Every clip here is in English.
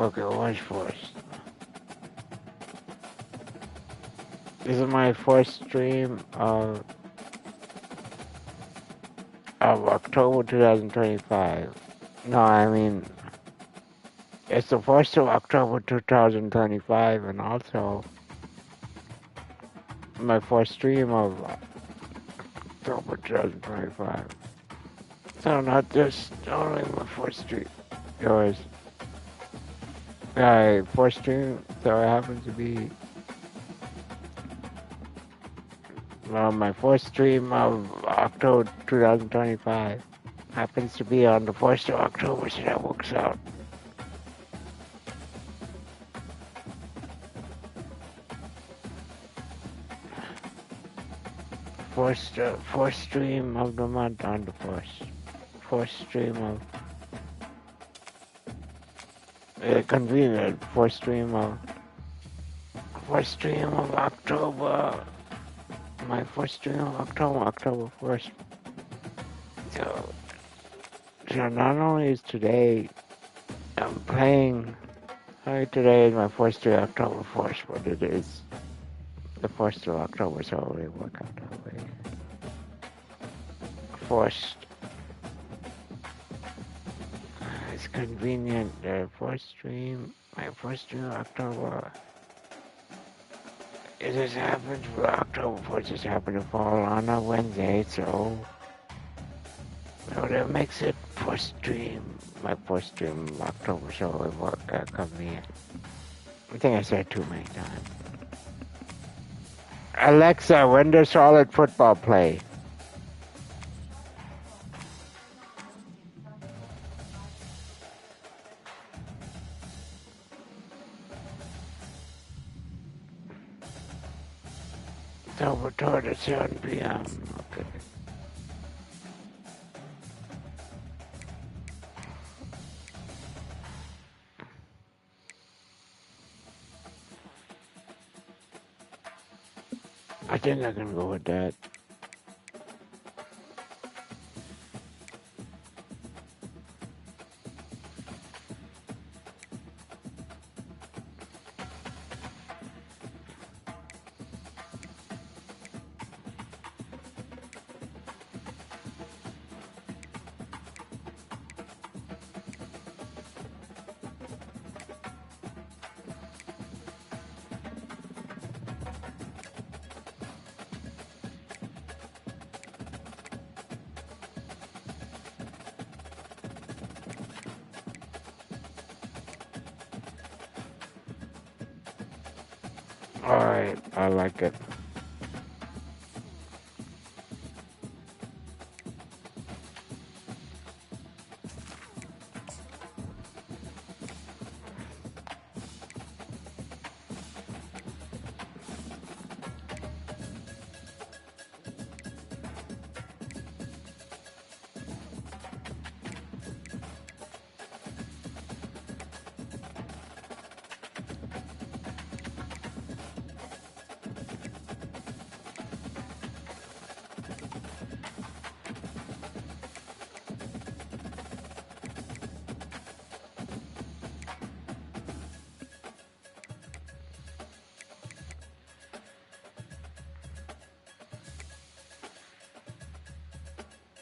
Okay, watch first. This is my first stream of October 2025. No, I mean, it's the 1st of October 2025, and also my first stream of October 2025. So not just only my first stream, yours. First stream, so it happens to be my first stream of October 2025. Happens to be on the 1st of October, so that works out. First stream of the month on the first stream of convenient first stream of October. My first stream of October 1st. So not only is today I'm playing. Today is my first day October 1st, but it is the 1st of October, so it will work out that way. First, it's convenient. The first stream, my first stream of October. It just happened for October 1st, just happened to fall on a Wednesday, so that makes it first stream, my first stream of October, so it will work out convenient. I think I said too many times. Alexa, when does Solid Football play? October 3rd at 7 p.m. Okay. I think I can go with that. Alright, I like it.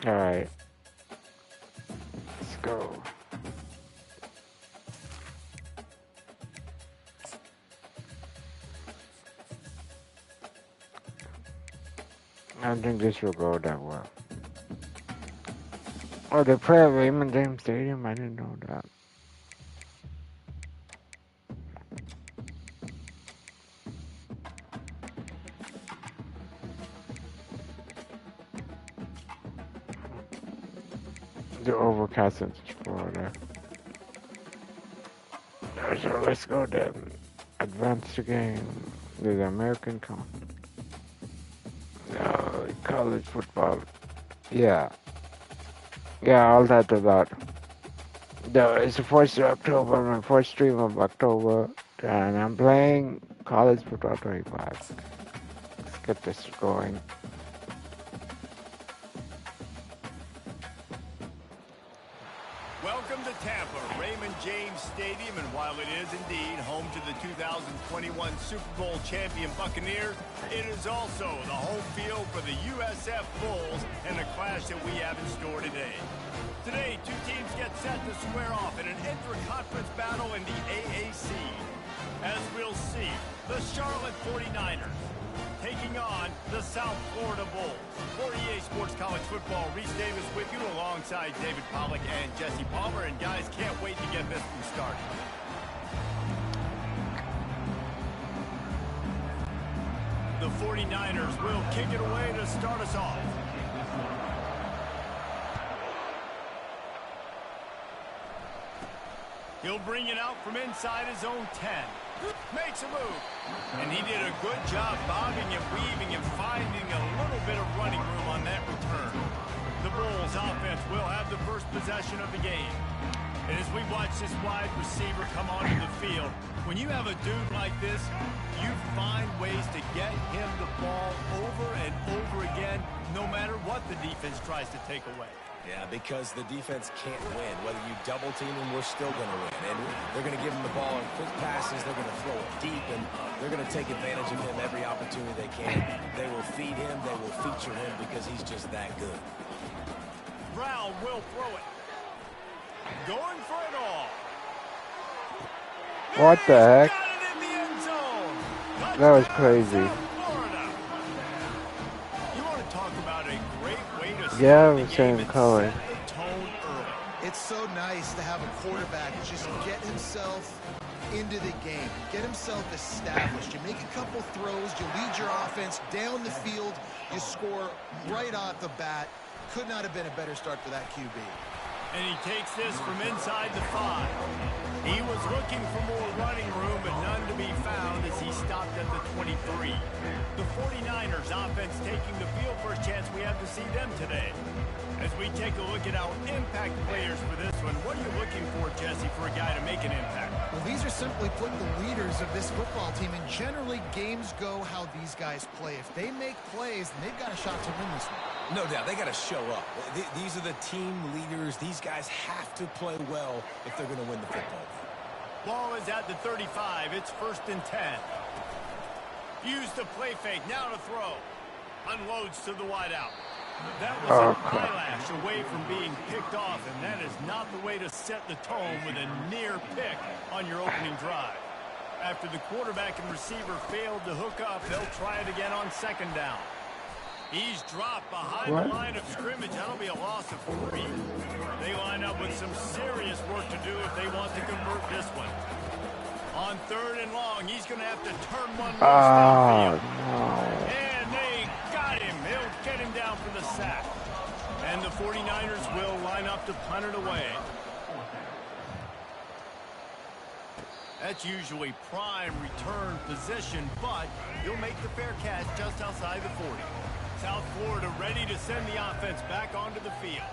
Alright. Let's go. I don't think this will go that well. Oh, they play at Raymond James Stadium? I didn't know that. The overcast in Florida. So let's go then. Advance the game. The American college football. Yeah. Yeah, all that about. It's the 1st of October, my first stream of October, and I'm playing college football 25. Let's get this going. Welcome to Tampa, Raymond James Stadium, and while it is indeed home to the 2021 Super Bowl champion Buccaneers, it is also the home field for the USF Bulls and the clash that we have in store today. Today, two teams get set to square off in an intra-conference battle in the AAC. As we'll see, the Charlotte 49ers taking on the South Florida Bulls. For EA Sports College Football, Reese Davis with you alongside David Pollack and Jesse Palmer. And guys, can't wait to get this one started. The 49ers will kick it away to start us off. He'll bring it out from inside his own 10. Makes a move. And he did a good job bobbing and weaving and finding a little bit of running room on that return. The Bulls offense will have the first possession of the game. And as we watch this wide receiver come onto the field, when you have a dude like this, you find ways to get him the ball over and over again, no matter what the defense tries to take away. Yeah, because the defense can't win. Whether you double team him, we're still going to win. And they're going to give him the ball in quick passes. They're going to throw it deep, and they're going to take advantage of him every opportunity they can. They will feed him. They will feature him because he's just that good. Brown will throw it. Going for it all. What the heck? That was crazy. Yeah, it was same color. It's so nice to have a quarterback just get himself into the game, get himself established. You make a couple throws, you lead your offense down the field, you score right off the bat. Could not have been a better start for that QB. And he takes this from inside the 5. He was looking for more running room, but none to be found as he stopped at the 23. The 49ers offense taking the field. First chance we have to see them today. As we take a look at our impact players for this one, what are you looking for, Jesse, for a guy to make an impact? Well, these are simply put the leaders of this football team, and generally games go how these guys play. If they make plays, then they've got a shot to win this one. No doubt, they got to show up. These are the team leaders. These guys have to play well if they're going to win the football game. Ball is at the 35. It's 1st and 10. Use the play fake. Now to throw. Unloads to the wideout. That was an eyelash away from being picked off, and that is not the way to set the tone with a near pick on your opening drive. After the quarterback and receiver failed to hook up, they'll try it again on 2nd down. He's dropped behind the line of scrimmage. That'll be a loss of 3. They line up with some serious work to do if they want to convert this one. On 3rd and long, he's going to have to turn one loose downfield. And they got him. He'll get him down for the sack. And the 49ers will line up to punt it away. That's usually prime return position, but he'll make the fair catch just outside the 40. South Florida ready to send the offense back onto the field.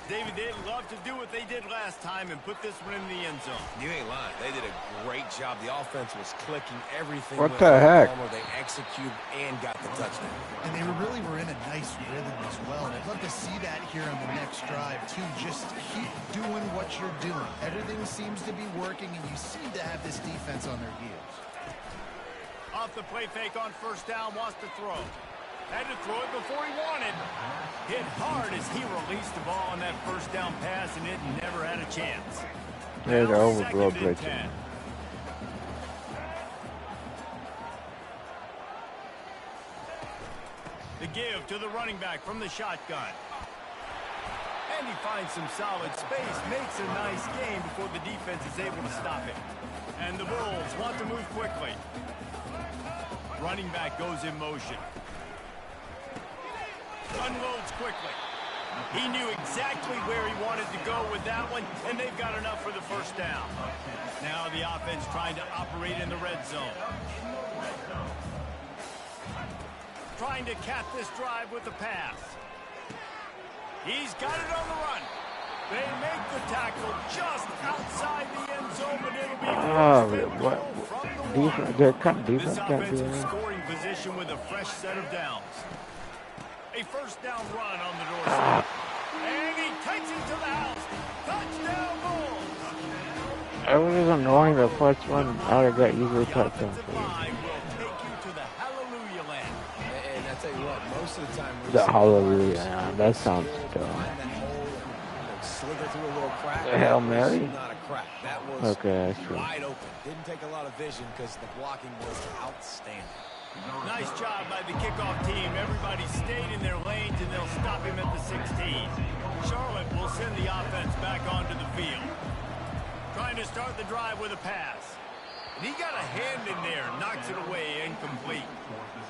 David, they'd love to do what they did last time and put this one in the end zone. You ain't lying. They did a great job. The offense was clicking everything. What the heck? They executed and got the touchdown. And they really were in a nice rhythm as well. And I'd love to see that here on the next drive, too. Just keep doing what you're doing. Everything seems to be working, and you seem to have this defense on their heels. Off the play fake on 1st down, wants to throw. Had to throw it before he wanted. Hit hard as he released the ball on that 1st down pass, and it never had a chance. There's the overthrow glitch. The give to the running back from the shotgun. And he finds some solid space, makes a nice gain before the defense is able to stop it. And the Bulls want to move quickly. Running back goes in motion. Unloads quickly. He knew exactly where he wanted to go with that one, and they've got enough for the 1st down. Now the offense trying to operate in the red zone. Trying to cap this drive with the pass. He's got it on the run. They make the tackle just outside the end zone, but it'll be what? They're kind of defense. This offensive scoring position with a fresh set of downs. A 1st down run on the doorstep. And he takes it to the house. Touchdown, It was just annoying the first one. I would get easily The touchdown offensive for you. line will take you to the hallelujah land. And I tell you what, most of the time, The Reese, hallelujah, yeah, that sounds dumb. find that hole and slither through a little crack. The Hail That was Mary? not a crack. That was Okay, that's true. wide open. Didn't take a lot of vision because the blocking was outstanding. Nice job by the kickoff team. Everybody stayed in their lanes, and they'll stop him at the 16. Charlotte will send the offense back onto the field. Trying to start the drive with a pass. And he got a hand in there, knocks it away, incomplete.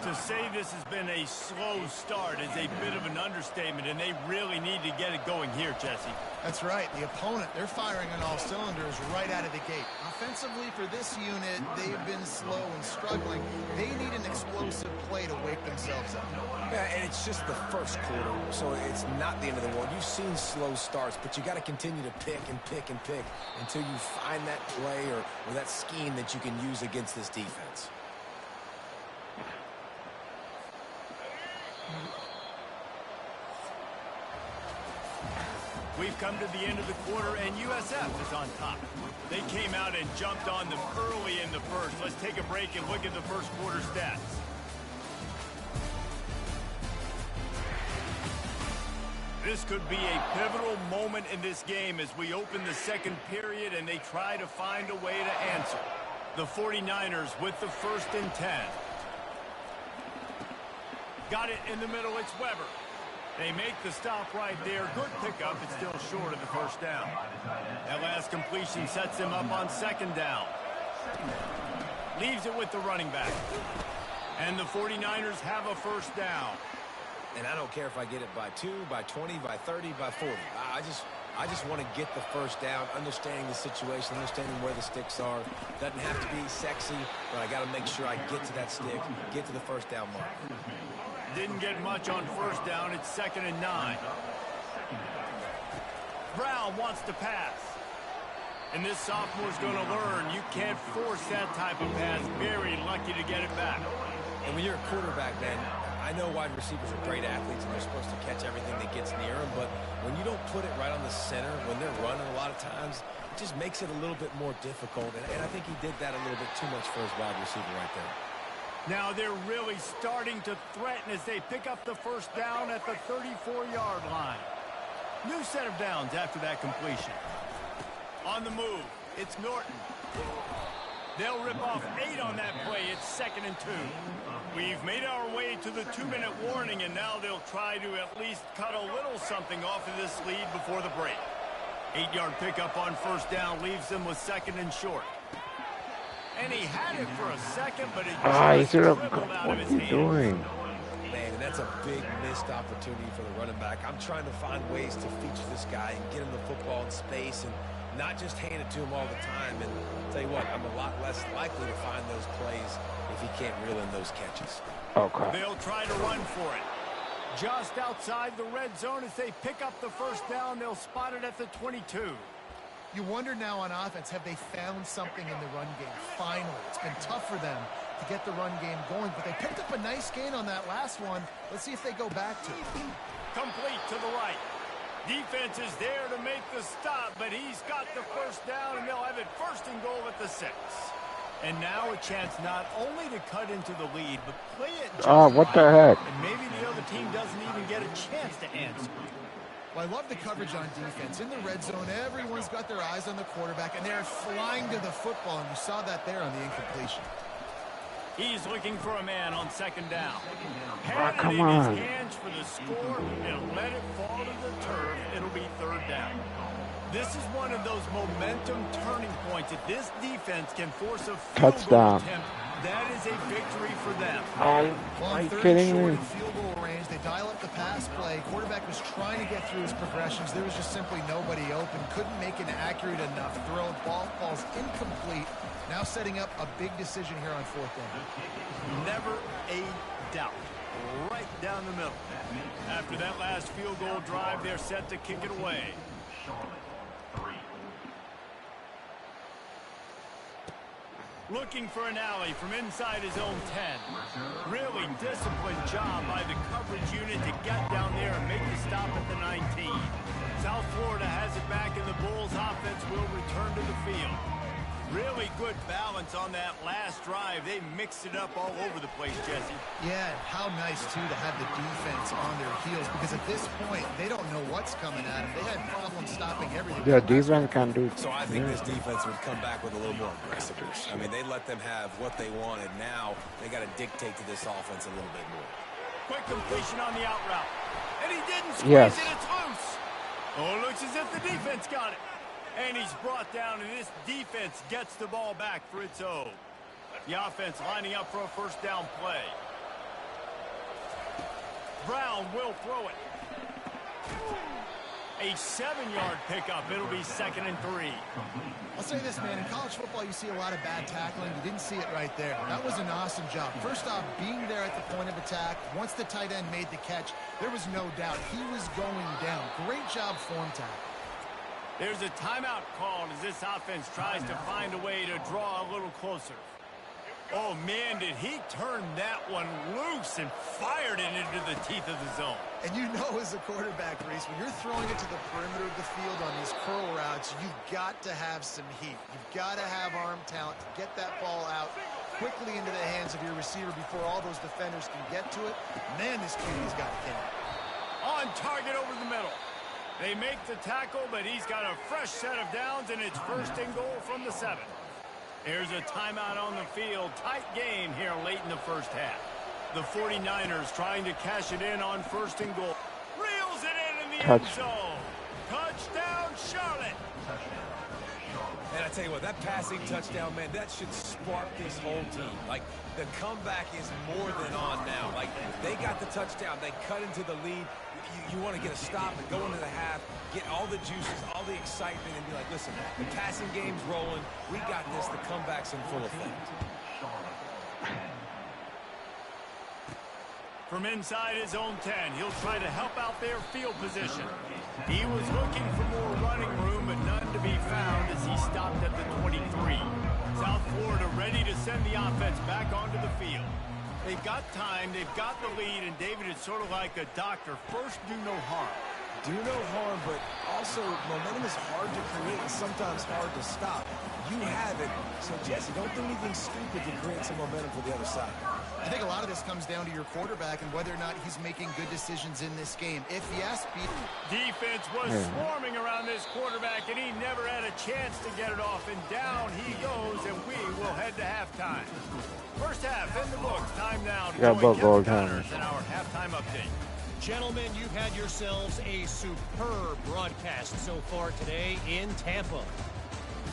To say this has been a slow start is a bit of an understatement, and they really need to get it going here, Jesse. That's right. The opponent, they're firing on all cylinders right out of the gate. Offensively, for this unit, they've been slow and struggling. They need an explosive play to wake themselves up. Yeah, and it's just the first quarter, so it's not the end of the world. You've seen slow starts, but you got to continue to pick and pick and pick until you find that play or that scheme that you can use against this defense. We've come to the end of the quarter, and USF is on top. They came out and jumped on them early in the first. Let's take a break and look at the first quarter stats. This could be a pivotal moment in this game as we open the second period and they try to find a way to answer. The 49ers with the 1st and 10. Got it in the middle, it's Weber. They make the stop right there. Good pickup, it's still short of the first down. That last completion sets them up on 2nd down. Leaves it with the running back. And the 49ers have a 1st down. And I don't care if I get it by 2, by 20, by 30, by 40. I just want to get the 1st down, understanding the situation, understanding where the sticks are. Doesn't have to be sexy, but I got to make sure I get to that stick, get to the 1st down mark. Didn't get much on 1st down. It's 2nd and 9. Brown wants to pass. And this sophomore's going to learn you can't force that type of pass. Very lucky to get it back. And when you're a quarterback, man, I know wide receivers are great athletes and they're supposed to catch everything that gets near them, but when you don't put it right on the center, when they're running a lot of times, it just makes it a little bit more difficult. And I think he did that a little bit too much for his wide receiver right there. Now they're really starting to threaten as they pick up the 1st down at the 34-yard line. New set of downs after that completion. On the move, it's Norton. They'll rip off 8 on that play. It's 2nd and 2. We've made our way to the 2-minute warning, and now they'll try to at least cut a little something off of this lead before the break. 8-yard pickup on 1st down leaves them with 2nd and short. And he had it for a second, but it just dribbled out of his hand. Doing? Man, and that's a big missed opportunity for the running back. I'm trying to find ways to feature this guy and get him the football in space and not just hand it to him all the time. And I'll tell you what, I'm a lot less likely to find those plays if he can't reel in those catches. Okay. They'll try to run for it. Just outside the red zone as they pick up the 1st down. They'll spot it at the 22. You wonder now on offense, have they found something in the run game? Finally, it's been tough for them to get the run game going, but they picked up a nice gain on that last one. Let's see if they go back to it. Complete to the right. Defense is there to make the stop, but he's got the 1st down, and they'll have it 1st and goal at the 6. And now a chance not only to cut into the lead, but play it just what the heck? And maybe the other team doesn't even get a chance to answer. Well, I love the coverage on defense. In the red zone, everyone's got their eyes on the quarterback, and they're flying to the football, and you saw that there on the incompletion. He's looking for a man on 2nd down. Come in on. his hands for the score, and let it fall to the turf. It'll be 3rd down. This is one of those momentum turning points. If this defense can force a field Touchdown. goal attempt, that is a victory for them. Are you kidding me? Field goal range, they dial up the pass play. Quarterback was trying to get through his progressions. There was just simply nobody open. Couldn't make an accurate enough throw. Ball falls incomplete. Now setting up a big decision here on 4th down. Never a doubt. Right down the middle. After that last field goal drive, they're set to kick it away. Looking for an alley from inside his own 10. Really disciplined job by the coverage unit to get down there and make the stop at the 19. South Florida has it back, and the Bulls offense will return to the field. Really good balance on that last drive. They mixed it up all over the place, Jesse. Yeah, how nice, too, to have the defense on their heels, because at this point, they don't know what's coming at them. They had problems stopping everything. The defense can do. So I think this defense would come back with a little more aggressiveness. I mean, they let them have what they wanted. Now they got to dictate to this offense a little bit more. Quick completion on the out route. And he didn't squeeze it. It's loose. Oh, it looks as if the defense got it. And he's brought down, and this defense gets the ball back for its own. The offense lining up for a first down play. Brown will throw it. A 7-yard pickup. It'll be 2nd and 3. I'll say this, man. In college football, you see a lot of bad tackling. You didn't see it right there. That was an awesome job. First off, being there at the point of attack. Once the tight end made the catch, there was no doubt he was going down. Great job form tackle. There's a timeout called as this offense tries to find a way to draw a little closer. Oh, man, did he turn that one loose and fired it into the teeth of the zone. And you know, as a quarterback, Reese, when you're throwing it to the perimeter of the field on these curl routes, you've got to have some heat. You've got to have arm talent to get that ball out quickly into the hands of your receiver before all those defenders can get to it. Man, this QB's got a cannon. On target over the middle. They make the tackle, but he's got a fresh set of downs, and it's 1st and goal from the 7. Here's a timeout on the field. Tight game here late in the first half. The 49ers trying to cash it in on 1st and goal. Reels it in the end zone. Touchdown, Charlotte. And I tell you what, that passing touchdown, man, that should spark this whole team. Like, the comeback is more than on now. Like, they got the touchdown. They cut into the lead. You want to get a stop and go into the half, get all the juices, all the excitement, and be like, listen, the passing game's rolling. We got this. The comeback's in full effect. From inside his own 10, he'll try to help out their field position. He was looking for more running room, but none to be found as he stopped at the 23. South Florida ready to send the offense back onto the field. They've got time, they've got the lead, and David, it's sort of like a doctor. First, do no harm. Do no harm, but also momentum is hard to create and sometimes hard to stop. You have it, so Jesse, don't do anything stupid to create some momentum for the other side. I think a lot of this comes down to your quarterback and whether or not he's making good decisions in this game. If yes, defense was swarming around this quarterback, and he never had a chance to get it off, and down he goes, and we will head to halftime. First half in the books. Time now to join Kevin Connors in our halftime update. Gentlemen, you've had yourselves a superb broadcast so far today in Tampa.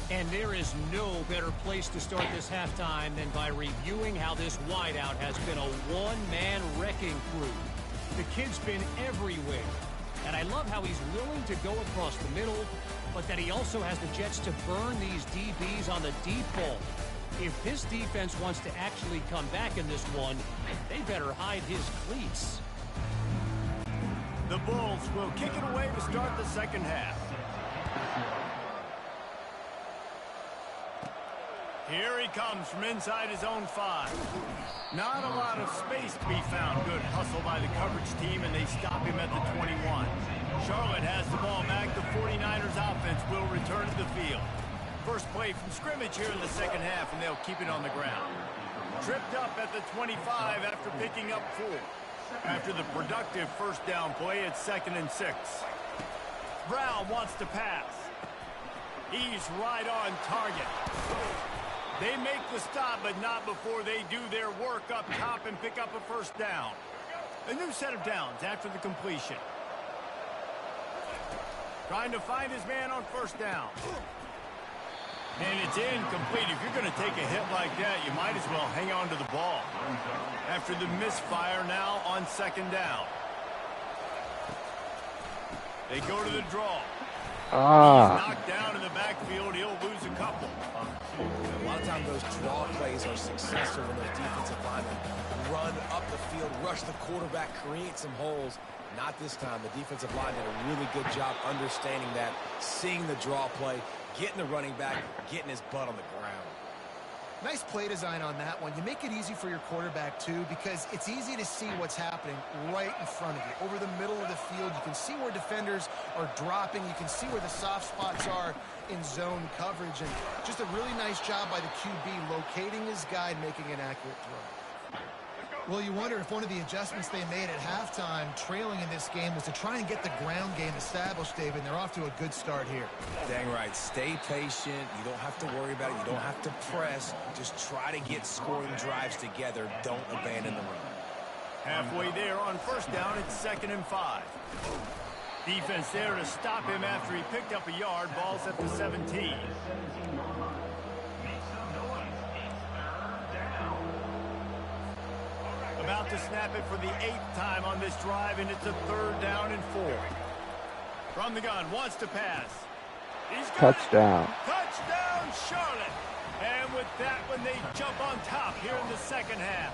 And there is no better place to start this halftime than by reviewing how this wideout has been a one-man wrecking crew. The kid's been everywhere. And I love how he's willing to go across the middle, but that he also has the jets to burn these DBs on the deep ball. If this defense wants to actually come back in this one, they better hide his cleats. The Bulls will kick it away to start the second half. Here he comes from inside his own 5. Not a lot of space to be found. Good hustle by the coverage team, and they stop him at the 21. Charlotte has the ball back. The 49ers offense will return to the field. First play from scrimmage here in the second half, and they'll keep it on the ground. Tripped up at the 25 after picking up 4. After the productive first down play, it's 2nd and 6. Brown wants to pass. He's right on target. They make the stop, but not before they do their work up top and pick up a first down. A new set of downs after the completion. Trying to find his man on first down. And it's incomplete. If you're going to take a hit like that, you might as well hang on to the ball. After the misfire, now on 2nd down. They go to the draw. He's knocked down in the backfield. He'll lose a couple. A lot of times those draw plays are successful when those defensive linemen run up the field, rush the quarterback, create some holes. Not this time. The defensive line did a really good job understanding that, seeing the draw play, getting the running back, getting his butt on the ground. Nice play design on that one. You make it easy for your quarterback, too, because it's easy to see what's happening right in front of you. Over the middle of the field, you can see where defenders are dropping. You can see where the soft spots are in zone coverage. And just a really nice job by the QB locating his guy and making an accurate throw. Well, you wonder if one of the adjustments they made at halftime, trailing in this game, was to try and get the ground game established, David, and they're off to a good start here. Dang right. Stay patient. You don't have to worry about it. You don't have to press. Just try to get scoring drives together. Don't abandon the run. Halfway there on first down, it's 2nd and 5. Defense there to stop him after he picked up a yard. Ball's at the 17. About to snap it for the 8th time on this drive, and it's a 3rd down and 4. From the gun, wants to pass. He's got Touchdown. it. Touchdown, Charlotte. And with that one, they jump on top here in the second half.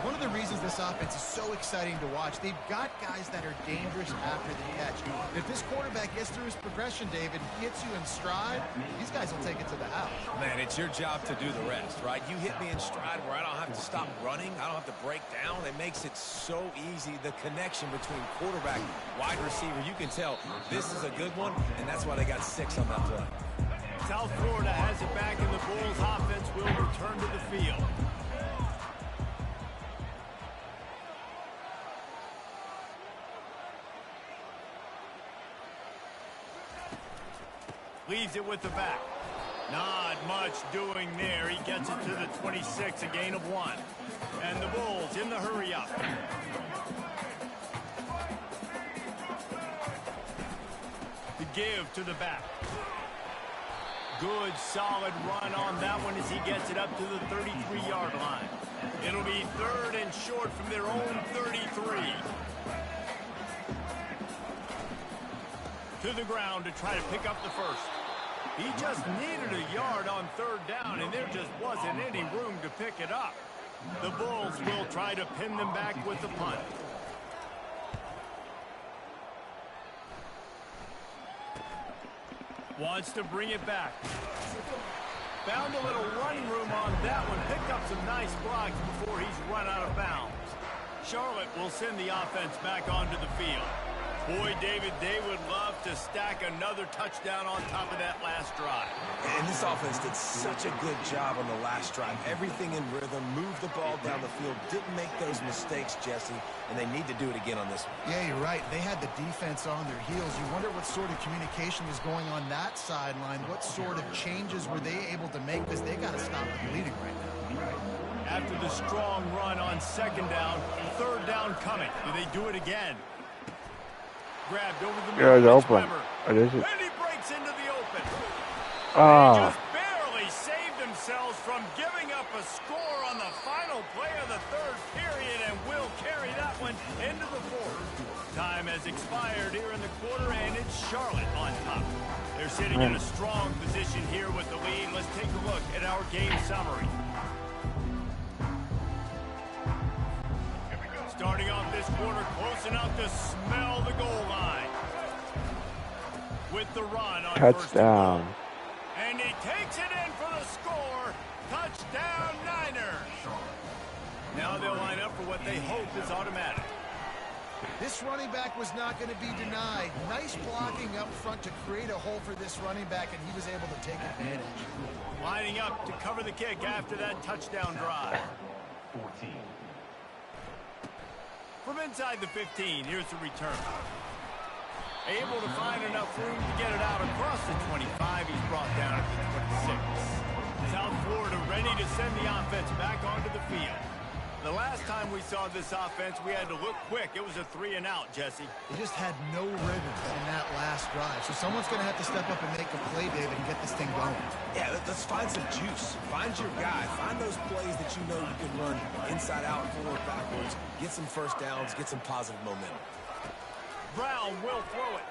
One of the reasons this offense is so exciting to watch, they've got guys that are dangerous after the catch. If this quarterback gets through his progression, David, hits you in stride, these guys will take it to the house. Man, it's your job to do the rest, right? You hit me in stride where I don't have to stop running. I don't have to break down. It makes it so easy. The connection between quarterback, wide receiver, you can tell this is a good one, and that's why they got 6 on that play. South Florida has it back, and the Bulls offense will return to the field. Leaves it with the back. Not much doing there. He gets it to the 26, a gain of 1. And the Bulls in the hurry up. To give to the back. Good, solid run on that one as he gets it up to the 33-yard line. It'll be 3rd and short from their own 33. To the ground to try to pick up the first. He just needed a yard on 3rd down, and there just wasn't any room to pick it up. The Bulls will try to pin them back with the punt. Wants to bring it back. Found a little running room on that one. Picked up some nice blocks before he's run out of bounds. Charlotte will send the offense back onto the field. Boy, David, they would love to stack another touchdown on top of that last drive. And this offense did such a good job on the last drive. Everything in rhythm, moved the ball down the field, didn't make those mistakes, Jesse, and they need to do it again on this one. Yeah, you're right. They had the defense on their heels. You wonder what sort of communication was going on that sideline. What sort of changes were they able to make, because they got to stop the bleeding right now. After the strong run on 2nd down, 3rd down coming. Do they do it again? Grabbed over the middle. Yeah, it's open. And he breaks into the open. Ah. They just barely saved themselves from giving up a score on the final play of the 3rd period, and will carry that one into the 4th. Time has expired here in the quarter, and it's Charlotte on top. They're sitting in a strong position here with the lead. Let's take a look at our game summary. Starting off this quarter, close enough to smell the goal line. With the run on touchdown. And he takes it in for the score. Touchdown, Niners. Now they'll line up for what they hope is automatic. This running back was not going to be denied. Nice blocking up front to create a hole for this running back, and he was able to take advantage. Lining up to cover the kick after that touchdown drive. 14. From inside the 15, here's the return. Able to find enough room to get it out across the 25. He's brought down at the 26. South Florida ready to send the offense back onto the field. The last time we saw this offense, we had to look quick. It was a 3-and-out, Jesse. They just had no rhythm in that last drive. So someone's going to have to step up and make a play, David, and get this thing going. Yeah, let's find some juice. Find your guy. Find those plays that you know you can run inside out, forward, backwards. Get some first downs. Get some positive momentum. Brown will throw it.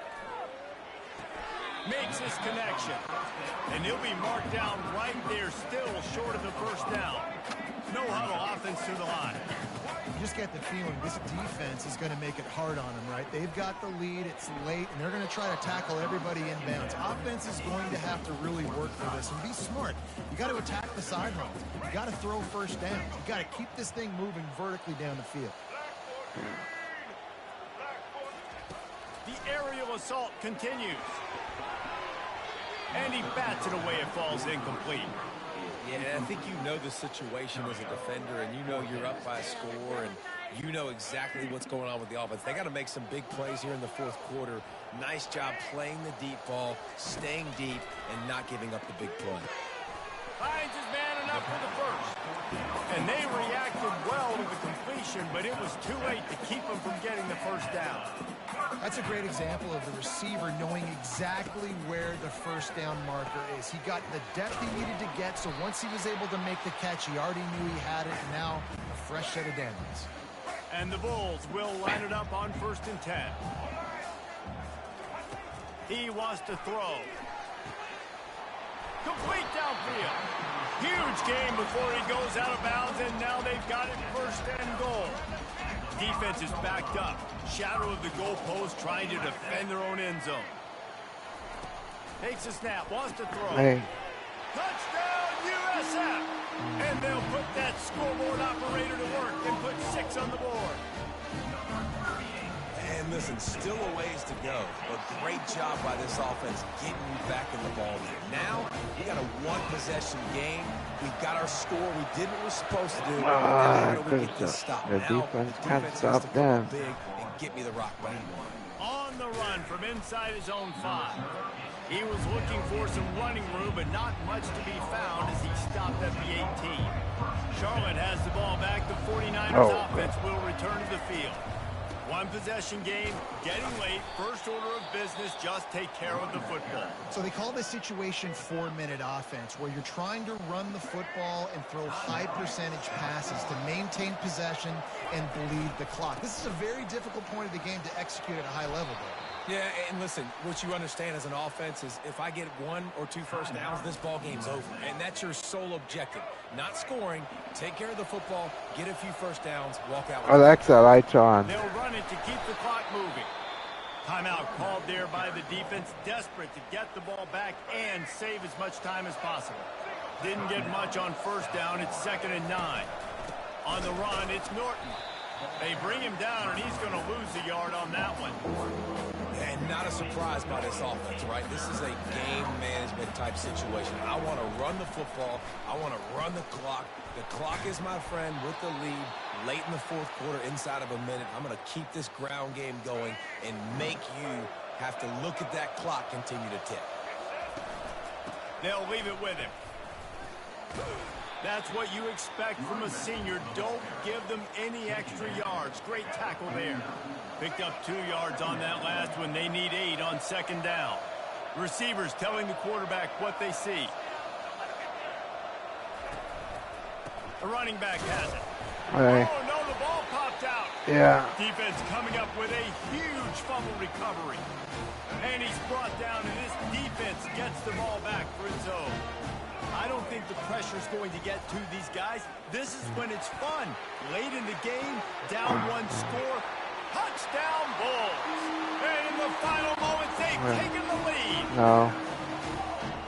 Makes his connection. And he'll be marked down right there, still short of the first down. No huddle offense to the line. You just get the feeling this defense is going to make it hard on them, right? They've got the lead, it's late, and they're going to try to tackle everybody inbounds. Offense is going to have to really work for this and be smart. You got to attack the side routes. You got to throw first down. You got to keep this thing moving vertically down the field. The aerial assault continues. And he bats it away. It falls incomplete. Yeah, I think you know the situation as a defender, and you know you're up by a score, and you know exactly what's going on with the offense. They got to make some big plays here in the fourth quarter. Nice job playing the deep ball, staying deep, and not giving up the big play. Finds his man enough for the first. And they reacted well to the completion, but it was too late to keep them from getting the first down. That's a great example of the receiver knowing exactly where the first down marker is. He got the depth he needed to get, so once he was able to make the catch, he already knew he had it, and now a fresh set of downs. And the Bulls will line it up on 1st and 10. He wants to throw. Complete downfield. Huge game before he goes out of bounds, and now they've got it 1st and goal. Defense is backed up. Shadow of the goalpost trying to defend their own end zone. Takes a snap, wants to throw. Hey. Touchdown USF! And they'll put that scoreboard operator to work and put 6 on the board. And listen, still a ways to go, but great job by this offense getting you back in the ball game. Now, we got a one-possession game. We got our score. We did what we're supposed to do. How do we get this stop? The Now, defense the can't defense stop has to come them. up big and get me the rock back. On the run from inside his own 5. He was looking for some running room, but not much to be found as he stopped at the 18. Charlotte has the ball back. The 49ers offense will return to the field. One possession game, getting late, first order of business, just take care of the football. So they call this situation 4-minute offense, where you're trying to run the football and throw high percentage passes to maintain possession and bleed the clock. This is a very difficult point of the game to execute at a high level, though. Yeah, and listen, what you understand as an offense is if I get 1 or 2 first downs, this ball game's over. And that's your sole objective. Not scoring, take care of the football, get a few first downs, walk out. Alexa, lights on. They'll run it to keep the clock moving. Timeout called there by the defense, desperate to get the ball back and save as much time as possible. Didn't get much on first down. It's 2nd and 9. On the run, it's Norton. They bring him down, and he's going to lose a yard on that one. And not a surprise by this offense, right? This is a game management type situation. I want to run the football. I want to run the clock. The clock is my friend with the lead. Late in the fourth quarter, inside of a minute, I'm going to keep this ground game going and make you have to look at that clock continue to tick. They'll leave it with him. That's what you expect from a senior. Don't give them any extra yards. Great tackle there. Picked up 2 yards on that last one. They need 8 on 2nd down. Receivers telling the quarterback what they see. The running back has it. Hey. Oh, no, the ball popped out. Yeah. Defense coming up with a huge fumble recovery. And he's brought down, and this defense gets the ball back for its own. I don't think the pressure's going to get to these guys. This is when it's fun. Late in the game, down 1 score, touchdown Bulls. And in the final moments, they've taken the lead. No.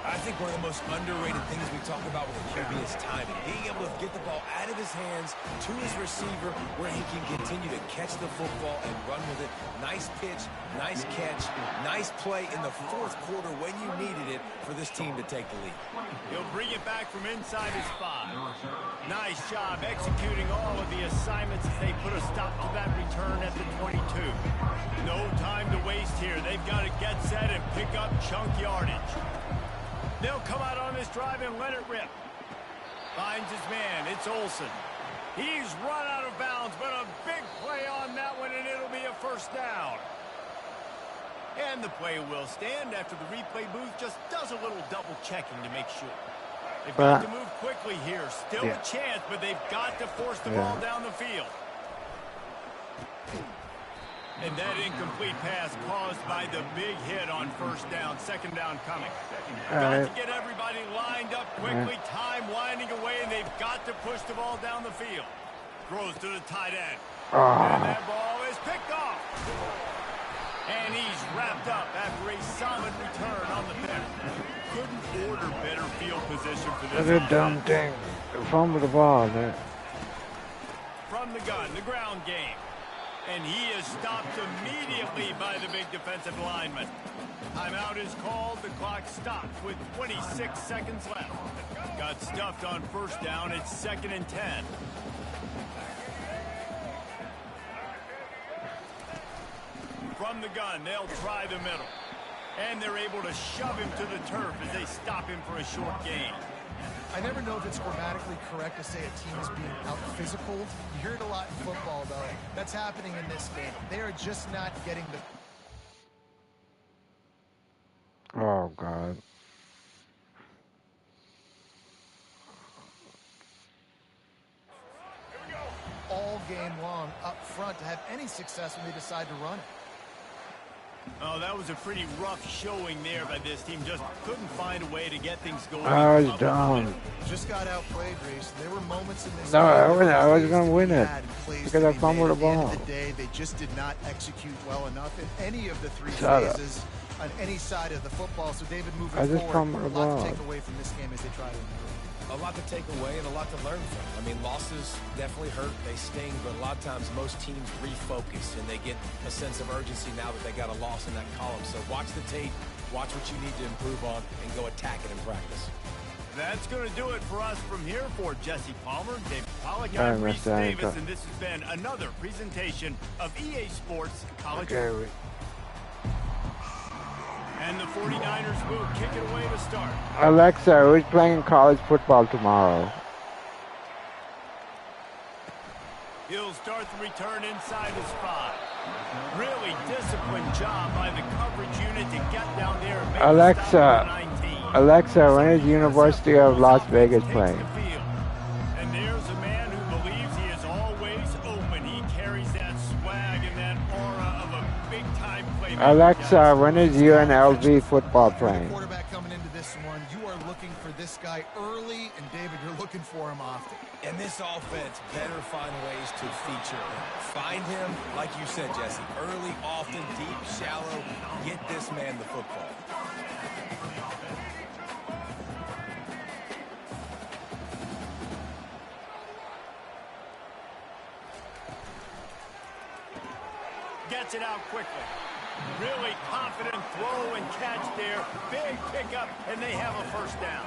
I think one of the most underrated things we talk about with a QB is timing. Being able to get the ball out of his hands to his receiver where he can continue to catch the football and run with it. Nice pitch, nice catch, nice play in the fourth quarter when you needed it for this team to take the lead. He'll bring it back from inside his 5. Nice job executing all of the assignments as they put a stop to that return at the 22. No time to waste here. They've got to get set and pick up chunk yardage. They'll come out on this drive and let it rip. Finds his man. It's Olsen. He's run out of bounds, but a big play on that one, and it'll be a first down. And the play will stand after the replay booth just does a little double checking to make sure. They've got to move quickly here. Still a chance, but they've got to force the ball down the field. And that incomplete pass caused by the big hit on first down. Second down coming. Got to get everybody lined up quickly. Time winding away, and they've got to push the ball down the field. Throws to the tight end. And that ball is picked off. And he's wrapped up after a solid return on the pick. Couldn't order better field position for this. That's a dumb thing. Fumble the ball, man. From the gun, the ground game. And he is stopped immediately by the big defensive lineman. Timeout is called. The clock stops with 26 seconds left. Got stuffed on first down. It's 2nd and 10. From the gun, they'll try the middle. And they're able to shove him to the turf as they stop him for a short gain. I never know if it's grammatically correct to say a team is being out-physical. You hear it a lot in football, though. That's happening in this game. They are just not getting the... Oh, God. all game long up front to have any success when they decide to run it. Oh, that was a pretty rough showing there by this team. Just couldn't find a way to get things going. I was down. Just got outplayed, Reese. There were moments in this No, game I was going to win it because I fumbled the ball. At the end of the day, they just did not execute well enough in any of the three Shut phases on any side of the football. So, David, moving I just forward, fumbled the a lot ball. to take away from this game as they try to improve. A lot to take away and a lot to learn from. I mean, losses definitely hurt, they sting, but a lot of times most teams refocus and they get a sense of urgency now that they got a loss in that column. So watch the tape, watch what you need to improve on, and go attack it in practice. That's going to do it for us from here. For Jesse Palmer, David Pollack, I I'm Reese understand. Davis, and this has been another presentation of EA Sports College. Okay, And the 49ers will kick it away to start. Alexa, who's playing college football tomorrow? He'll start the return inside his 5. Really disciplined job by the coverage unit to get down there and make Alexa, the stop at 19. Alexa, when is University of Las Vegas playing? And there's a man who believes he is always open. He carries that swag and that aura of a big-time playmaker. Alexa, when is UNLV football playing? Quarterback coming into this one, you are looking for this guy early, and David, you're looking for him often. And this offense better find ways to feature him. Find him, like you said, Jesse, early, often, deep, shallow. Get this man the football. Gets it out quickly. Really confident throw and catch there. Big pickup, and they have a first down.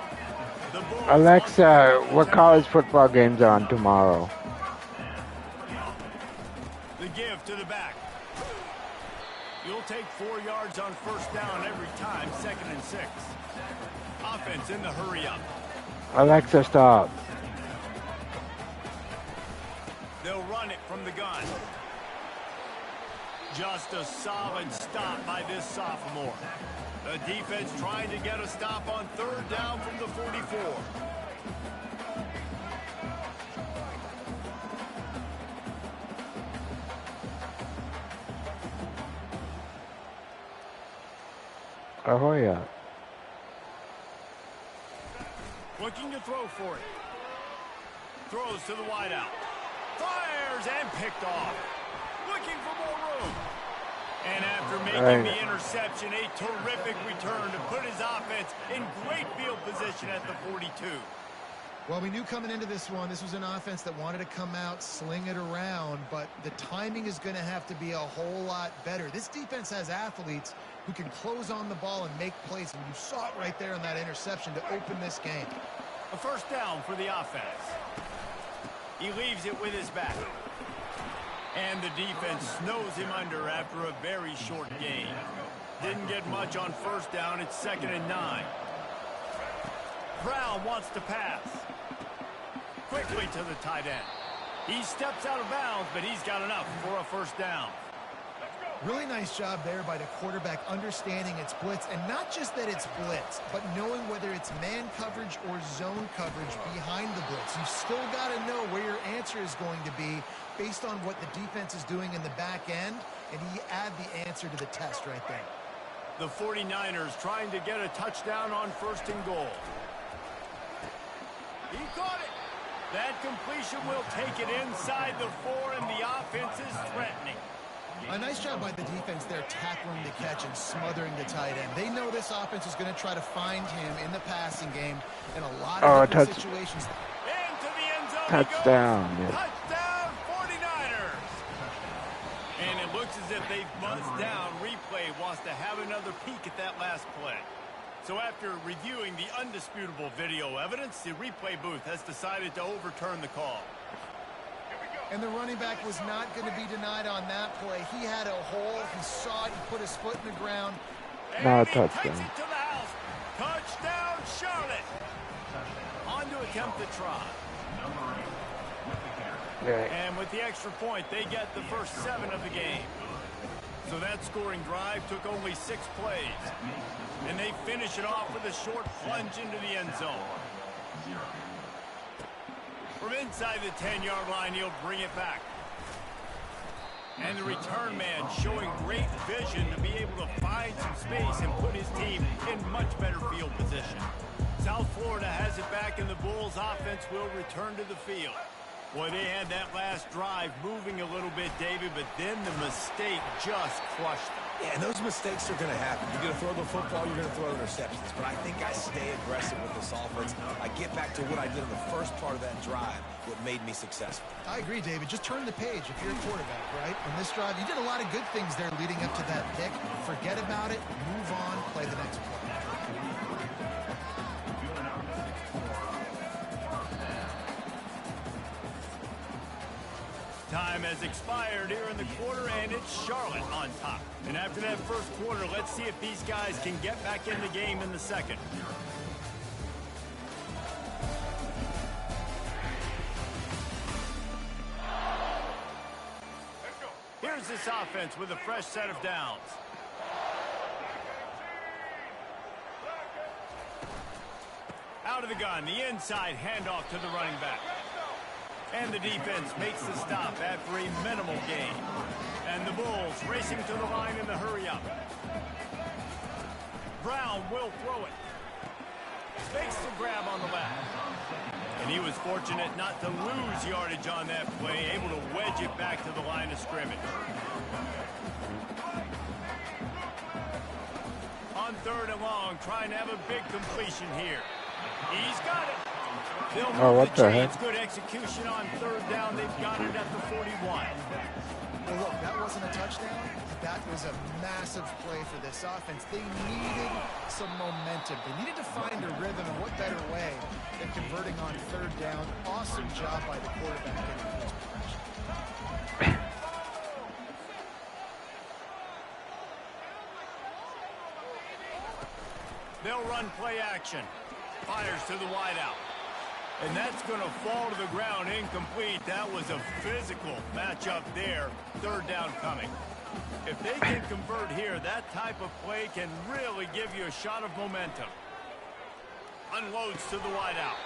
The Bulls Alexa, what college football games are on tomorrow? The give to the back. You'll take 4 yards on first down every time, 2nd and 6. Offense in the hurry up. Alexa, stop. They'll run it from the gun. Just a solid stop by this sophomore. The defense trying to get a stop on 3rd down from the 44. Ahoy. Looking to throw for it. Throws to the wideout. Fires and picked off. Looking for more room. And after making the interception, a terrific return to put his offense in great field position at the 42. Well, we knew coming into this one, this was an offense that wanted to come out, sling it around, but the timing is going to have to be a whole lot better. This defense has athletes who can close on the ball and make plays, and you saw it right there on that interception to open this game. A first down for the offense. He leaves it with his back. And the defense snows him under after a very short gain. Didn't get much on first down. It's 2nd and 9. Brown wants to pass. Quickly to the tight end. He steps out of bounds, but he's got enough for a first down. Really nice job there by the quarterback understanding it's blitz, and not just that it's blitz, but knowing whether it's man coverage or zone coverage behind the blitz. You've still got to know where your answer is going to be based on what the defense is doing in the back end. and he had the answer to the test right there. The 49ers trying to get a touchdown on 1st and goal. He caught it. That completion will take it inside the 4, and the offense is threatening. A nice job by the defense there tackling the catch and smothering the tight end. They know this offense is going to try to find him in the passing game in a lot of different situations. Into the end zone. Touchdown. Yeah. Touchdown 49ers. And it looks as if they buzzed down. Replay wants to have another peek at that last play. So after reviewing the undisputable video evidence, the replay booth has decided to overturn the call. And the running back was not going to be denied on that play. He had a hole. He saw it. He put his foot in the ground. No touchdown. touchdown. Takes it to the house. Touchdown, Charlotte. On to attempt the try. Yeah. And with the extra point, they get the first 7 of the game. So that scoring drive took only 6 plays. And they finish it off with a short plunge into the end zone. From inside the 10-yard line, he'll bring it back. And the return man showing great vision to be able to find some space and put his team in much better field position. South Florida has it back, and the Bulls offense will return to the field. Boy, they had that last drive moving a little bit, David, but then the mistake just crushed them. Yeah, and those mistakes are going to happen. You're going to throw the football, you're going to throw interceptions. But I think I stay aggressive with this offense. I get back to what I did in the first part of that drive, what made me successful. I agree, David. Just turn the page if you're a quarterback, right? On this drive, you did a lot of good things there leading up to that pick. Forget about it, move on, play the next play. Time has expired here in the quarter, and it's Charlotte on top. And after that first quarter, let's see if these guys can get back in the game in the second. Here's this offense with a fresh set of downs. Out of the gun, the inside handoff to the running back. And the defense makes the stop after a minimal gain. And the Bulls racing to the line in the hurry-up. Brown will throw it. Makes the grab on the left. And he was fortunate not to lose yardage on that play, able to wedge it back to the line of scrimmage. On 3rd and long, trying to have a big completion here. He's got it. Oh, what the heck? Good execution on 3rd down. They've got it at the 41. Well, look, that wasn't a touchdown. That was a massive play for this offense. They needed some momentum. They needed to find a rhythm, and what better way than converting on 3rd down. Awesome job by the quarterback getting his progression. They'll run play action. Fires to the wideout. And that's going to fall to the ground incomplete. That was a physical matchup there. 3rd down coming. If they can convert here, that type of play can really give you a shot of momentum. Unloads to the wideout.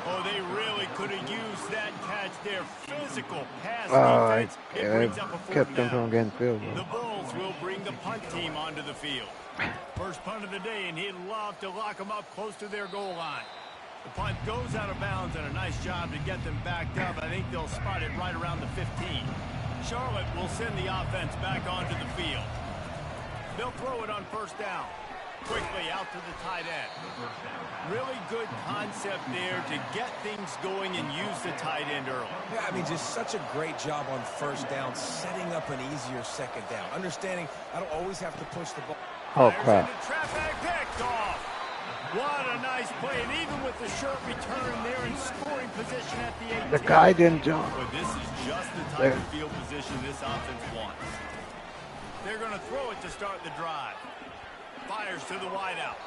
Oh, they really could have used that catch there. Physical pass defense. It brings up a 4th down. From getting field goal. The Bulls will bring the punt team onto the field. First punt of the day, and he'd love to lock them up close to their goal line. The punt goes out of bounds, and a nice job to get them backed up. I think they'll spot it right around the 15. Charlotte will send the offense back onto the field. They'll throw it on 1st down. Quickly out to the tight end. Really good concept there to get things going and use the tight end early. Yeah, I mean, just such a great job on 1st down, setting up an easier 2nd down. Understanding I don't always have to push the ball. Oh, crap. Traffic picked off. What a nice play, and even with the short return, they're in scoring position at the 18. The guy didn't jump. But this is just the type of field position this offense wants. They're going to throw it to start the drive. Fires to the wideout.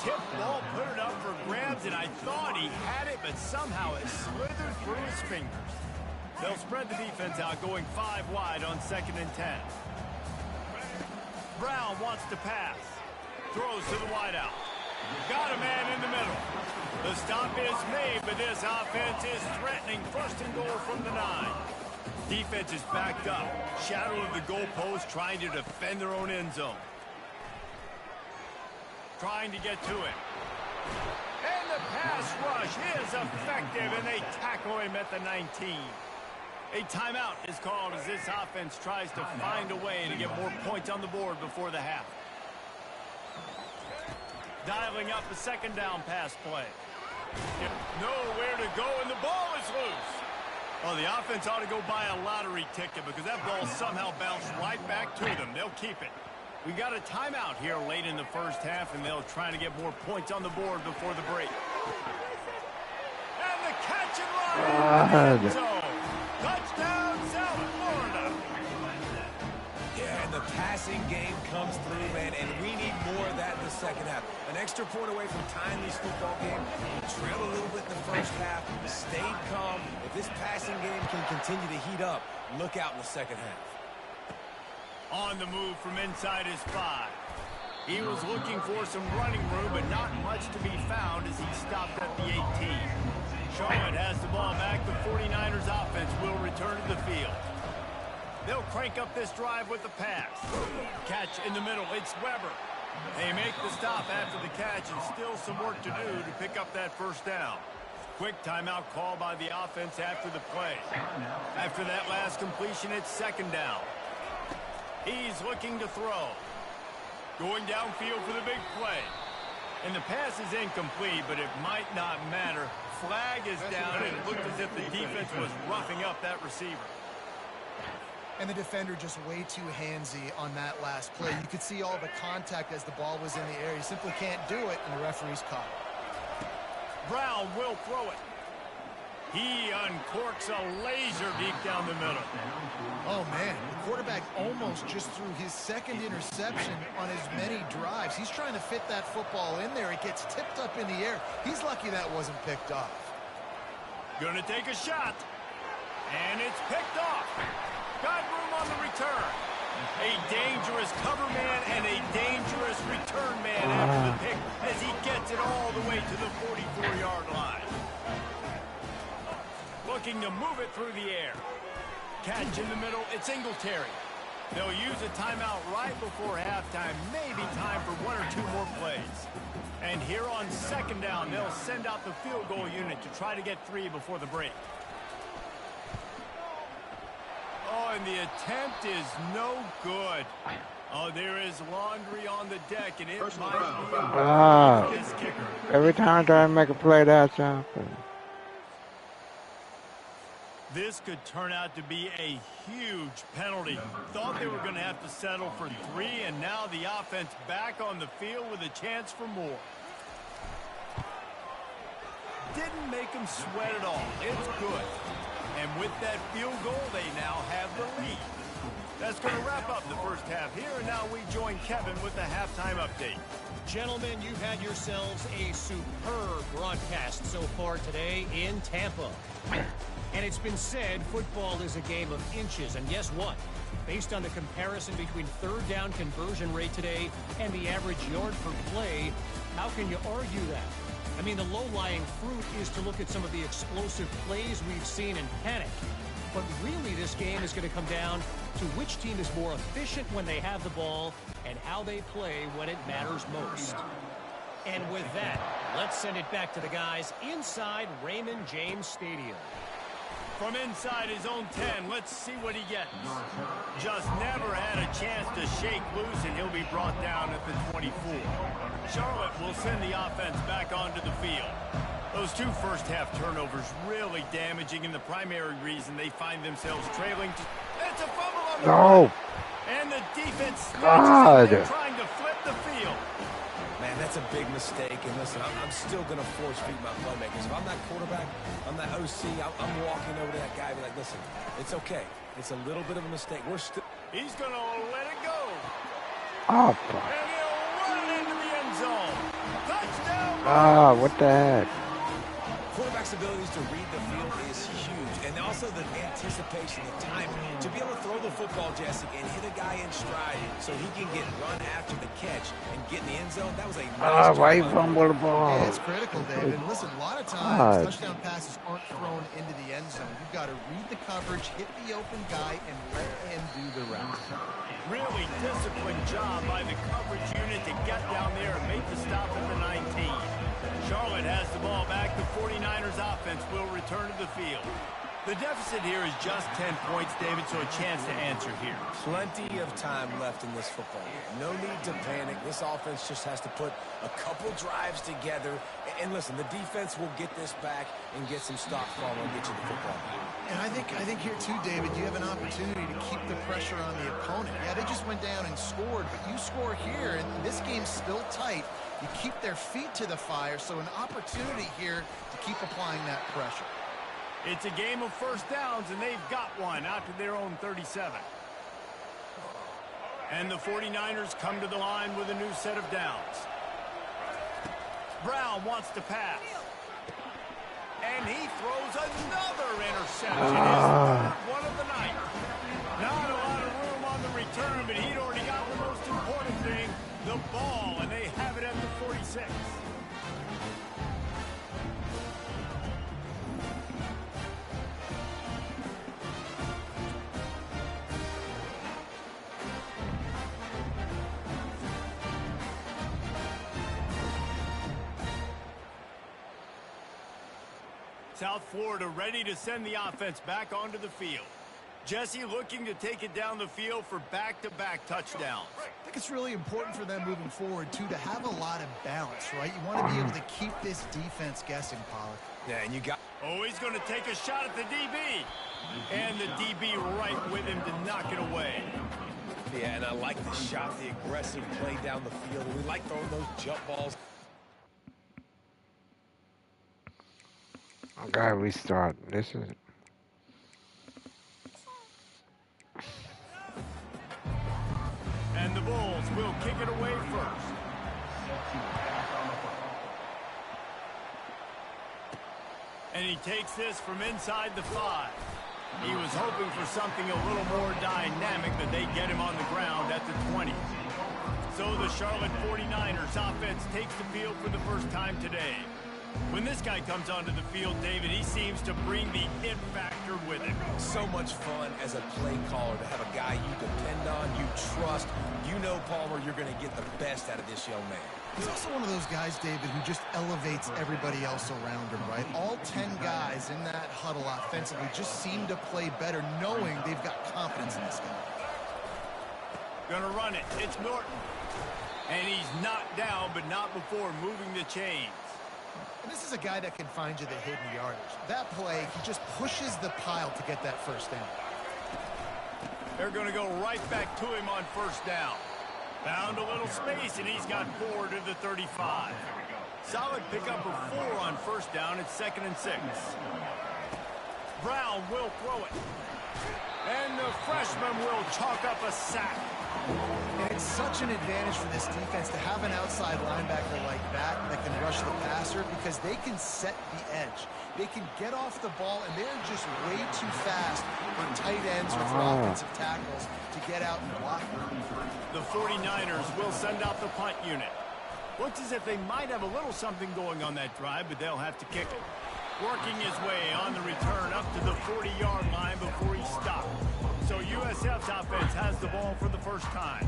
Tip ball, put it up for grabs, and I thought he had it, but somehow it slithered through his fingers. They'll spread the defense out, going 5 wide on 2nd and 10. Brown wants to pass. Throws to the wideout. Got a man in the middle. The stop is made, but this offense is threatening 1st and goal from the 9. Defense is backed up. Shadow of the goalpost, trying to defend their own end zone. Trying to get to it. And the pass rush is effective, and they tackle him at the 19. A timeout is called as this offense tries to find a way to get more points on the board before the half. Dialing up the second down pass play. Nowhere to go, and the ball is loose. Well, the offense ought to go buy a lottery ticket because that ball somehow bounced right back to them. They'll keep it. We got a timeout here late in the first half, and they'll try to get more points on the board before the break. And the catch and run. Touchdown, South Florida. Yeah, and the passing game comes through, man, and we need more of that in the second half. An extra point away from tying this football game. We trailed a little bit in the first half, stayed calm. If this passing game can continue to heat up, look out in the second half. On the move from inside his 5. He was looking for some running room, but not much to be found as he stopped at the 18. Charlotte has the ball back. The 49ers offense will return to the field. They'll crank up this drive with the pass. Catch in the middle. It's Weber. They make the stop after the catch, and still some work to do to pick up that first down. Quick timeout call by the offense after the play. After that last completion, it's second down. He's looking to throw. Going downfield for the big play. And the pass is incomplete, but it might not matter. Flag is down, and it looked as if the defense was roughing up that receiver. And the defender just way too handsy on that last play. You could see all the contact as the ball was in the air. You simply can't do it, and the referee's caught it. Brown will throw it. He uncorks a laser deep down the middle. Oh, man. The quarterback almost just threw his second interception on as many drives. He's trying to fit that football in there. It gets tipped up in the air. He's lucky that wasn't picked off. Gonna take a shot. And it's picked off. Got room on the return. A dangerous cover man and a dangerous return man after the pick as he gets it all the way to the 44-yard line. Looking to move it through the air. Catch in the middle. It's Singletary. They'll use a timeout right before halftime. Maybe time for one or two more plays. And here on second down, they'll send out the field goal unit to try to get 3 before the break. Oh, and the attempt is no good. Oh, there is laundry on the deck, and it might be this kicker. Every time I try to make a play, that's happening. This could turn out to be a huge penalty. Thought they were going to have to settle for 3, and now the offense back on the field with a chance for more. Didn't make them sweat at all. It's good. And with that field goal, they now have the lead. That's going to wrap up the first half here, and now we join Kevin with the halftime update. Gentlemen, you've had yourselves a superb broadcast so far today in Tampa. And it's been said football is a game of inches, and guess what? Based on the comparison between third down conversion rate today and the average yard per play, how can you argue that? I mean, the low-lying fruit is to look at some of the explosive plays we've seen in panic. But really, this game is going to come down to which team is more efficient when they have the ball and how they play when it matters most. And with that, let's send it back to the guys inside Raymond James Stadium. From inside his own 10, let's see what he gets. Just never had a chance to shake loose, and he'll be brought down at the 24. Charlotte will send the offense back onto the field. Those 2 first-half turnovers really damaging, and the primary reason they find themselves trailing. It's a fumble on the run. And the defense snatches it, trying to flip the field. Man, that's a big mistake. And listen, I'm still going to force-feed my playmakers. If I'm that quarterback, I'm that OC, I'm walking over to that guy and be like, listen, it's okay. It's a little bit of a mistake. He's going to let it go. Oh, and he'll run it into the end zone. Touchdown. What the heck? Quarterback quarterback's abilities to read the field is huge, and also the anticipation, the timing. To be able to throw the football, Jesse, and hit a guy in stride so he can get run after the catch and get in the end zone, that was a nice Why job. fumble the ball? Yeah, it's critical, David. And listen, a lot of times, touchdown passes aren't thrown into the end zone. You've got to read the coverage, hit the open guy, and let him do the rest. Really disciplined job by the coverage unit to get down there and make the stop at the 19. Charlotte has the ball back. The 49ers offense will return to the field. The deficit here is just 10 points, David, so a chance to answer here. Plenty of time left in this football game. No need to panic. This offense just has to put a couple drives together. And listen, the defense will get this back and get some stops following and get you the football game. And I think here too, David, you have an opportunity to keep the pressure on the opponent. Yeah, they just went down and scored, but you score here, and this game's still tight. You keep their feet to the fire, so an opportunity here to keep applying that pressure. It's a game of first downs, and they've got one out to their own 37. And the 49ers come to the line with a new set of downs. Brown wants to pass. And he throws another interception. His third one of the night. Not a lot of room on the return, but he'd already got the most important thing, the ball, and they have it at the 46. South Florida ready to send the offense back onto the field. Jesse looking to take it down the field for back-to-back touchdowns. I think it's really important for them moving forward, too, to have a lot of balance, right? You want to be able to keep this defense guessing, Pollard. Yeah, and you got... Oh, he's going to take a shot at the DB. And the DB right with him to knock it away. Yeah, and I like the shot, the aggressive play down the field. We like throwing those jump balls. I gotta restart. This is. And the Bulls will kick it away first. And he takes this from inside the 5. He was hoping for something a little more dynamic, but they get him on the ground at the 20. So the Charlotte 49ers offense takes the field for the first time today. When this guy comes onto the field, David, he seems to bring the it factor with him. So much fun as a play caller to have a guy you depend on, you trust. You know, Palmer, you're going to get the best out of this young man. He's also one of those guys, David, who just elevates everybody else around him, right? All 10 guys in that huddle offensively just seem to play better knowing they've got confidence in this guy. Gonna run it. It's Norton. And he's knocked down, but not before moving the chains. And this is a guy that can find you the hidden yardage. That play, he just pushes the pile to get that first down. They're going to go right back to him on first down. Found a little space, and he's got 4 to the 35. Solid pickup of 4 on first down. It's 2nd and 6. Brown will throw it. And the freshman will chalk up a sack. And it's such an advantage for this defense to have an outside linebacker like that can rush the passer because they can set the edge. They can get off the ball, and they're just way too fast for tight ends or for offensive tackles to get out and block them. The 49ers will send out the punt unit. Looks as if they might have a little something going on that drive, but they'll have to kick it. Working his way on the return up to the 40-yard line before he stopped. So USF's offense has the ball for the first time.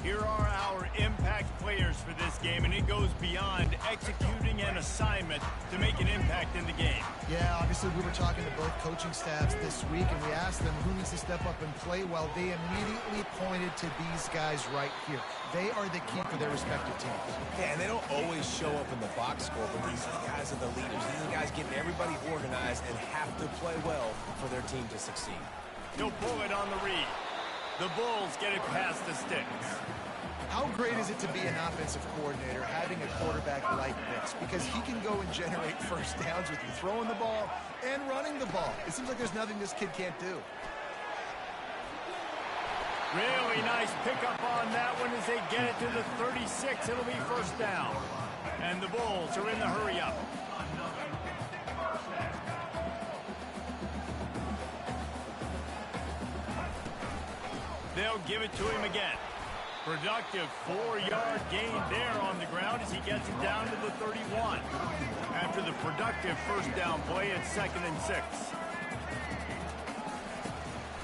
Here are our impact players for this game, and it goes beyond executing an assignment to make an impact in the game. Yeah, obviously we were talking to both coaching staffs this week, and we asked them who needs to step up and play well. They immediately pointed to these guys right here. They are the key for their respective teams. Yeah, and they don't always show up in the box score, but these guys are the leaders. These are the guys getting everybody organized and have to play well for their team to succeed. He'll pull it on the read. The Bulls get it past the sticks. How great is it to be an offensive coordinator having a quarterback like this? Because he can go and generate first downs with you throwing the ball and running the ball. It seems like there's nothing this kid can't do. Really nice pickup on that one as they get it to the 36. It'll be first down. And the Bulls are in the hurry up. They'll give it to him again. Productive 4-yard gain there on the ground as he gets it down to the 31. After the productive first down play, it's 2nd and 6.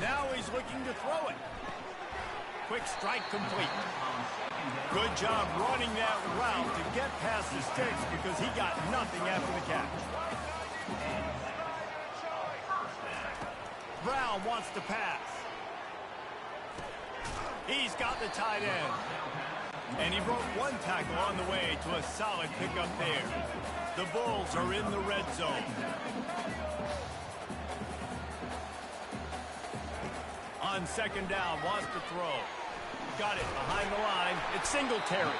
Now he's looking to throw it. Quick strike complete. Good job running that route to get past the sticks because he got nothing after the catch. Brown wants to pass. He's got the tight end. And he broke one tackle on the way to a solid pickup there. The Bulls are in the red zone. On 2nd down, wants to throw. Got it behind the line. It's Singletary.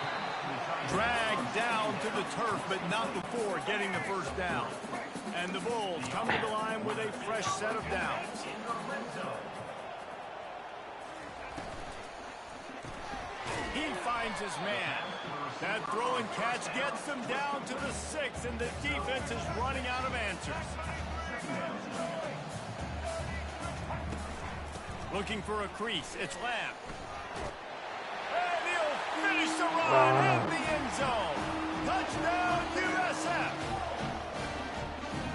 Dragged down to the turf, but not before getting the first down. And the Bulls come to the line with a fresh set of downs. He finds his man. That throw and catch gets them down to the 6, and the defense is running out of answers. Looking for a crease. It's Lamb. And he'll finish the run in the end zone. Touchdown, USF.